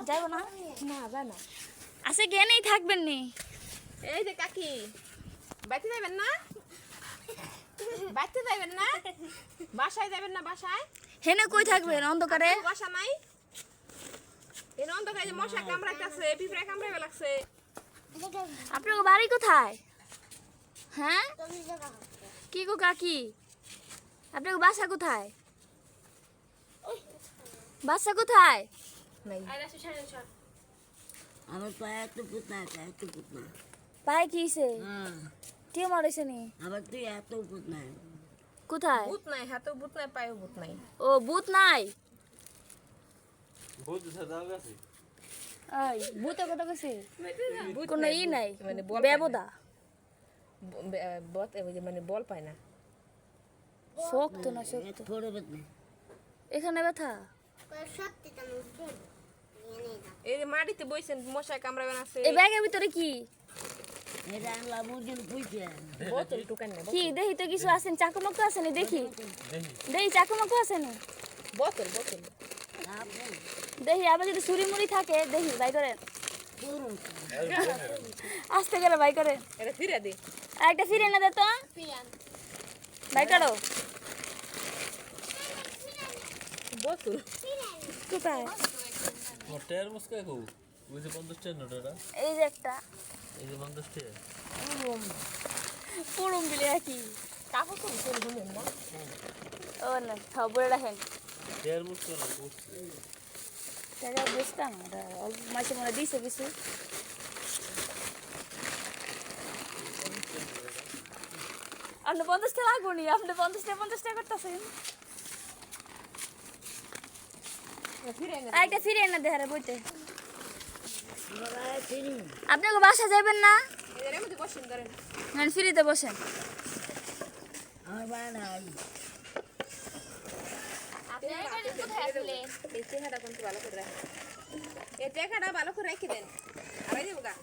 যাইব না না যায় না। আছে জ্ঞানেই থাকবেন নি এই যে কাকি বাইতে যাবেন না, বাইতে যাবেন না, বাসায় যাবেন না, বাসায় হেনে কই থাকবেন অন্ধকারে বাসা নাই। এই অন্ধকারে যে মশা কামড়াইতেছে, পিঁপড়া কামড়াইবে লাগছে। আপনার বাড়ি কোথায়? হ্যাঁ কি গো কাকি, আপনার বাসা কোথায়? বাসা কোথায়? আমার পায়ে এত পুত না, এত পুত না। পায়ে কি হইছে? হ্যাঁ, টিউমার হইছে নি? আবার তুই এত পুত না। কোথায়? ভূত নাই, হাতেও ভূত নাই, পায়েও ভূত নাই। ও ভূত নাই। এই ভূতে কথা কইছি কোনো ই নাই মানে বল বেবদা মানে বল পায় না। শক্ত না শক্ত থোড়ে পুত না। এখানে ব্যথা এই যে মাটিতে বইছেন, মশায় কামড়াবে না। এই ব্যাগের ভিতরে কি? এটা আনলাম ওজন পুইছে। বোতল টুকান না, কি দেখি তো কিছু আছেন, চাকুমক তো আছেন দেখি, দেখি চাকুমক তো আছেন বোতল বোতল। দেখি, আবার যদি চুরি মুড়ি থাকে দেখি বাই করেন, পুরুষ আস্তে করে বাই করেন। এটা ফিরে দে। আর একটা ফিরে না দে তো বাই করো। বোতল কোথায়? মোটের মুসকে কো ওই যে 50 টাকা নোটটা, এই যে একটা এই যে 50 টাকা পুরুম বিলে কি কাপড় তো চলে ঘুমেন না। ও না খবর রাখেন টাকার মুসকে না করছে টাকা বুঝতাম না অল্প মাসে মনে দিছে কিছু। আপনি 50 টাকা লাগুনি, আপনি 50 টাকা করতেছেন। ফিরে না, একটা ফিরে না দেহারে বইতে। বড়ায় চিনি। আপনাকে বাসা যাবেন না? এর মধ্যে বসেন ধরেন। না ফ্রিতে বসেন। আমার বাড়ি নাই। এই চেহারা কিন্তু ভালো করে রাখেন, এই চেহারা ভালো করে রেখে দেন। আর এই যে বোকা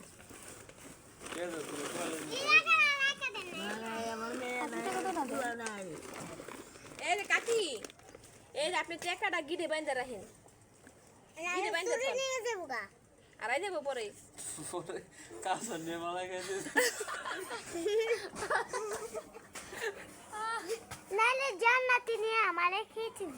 বাড়ায় আমার মেয়ে নাই, পুরা নাই। এই যে কাকি, এই যে আপনি চেকাটা গিরে বাইন্দা রাখেন, গিরে বাইন্দা রাখেন। আর এই যাবো পরে পরে কাঁচা নিয়ে মালা খাইতে নালে জান্নাতি নিয়ে আমারে খেয়েছিল।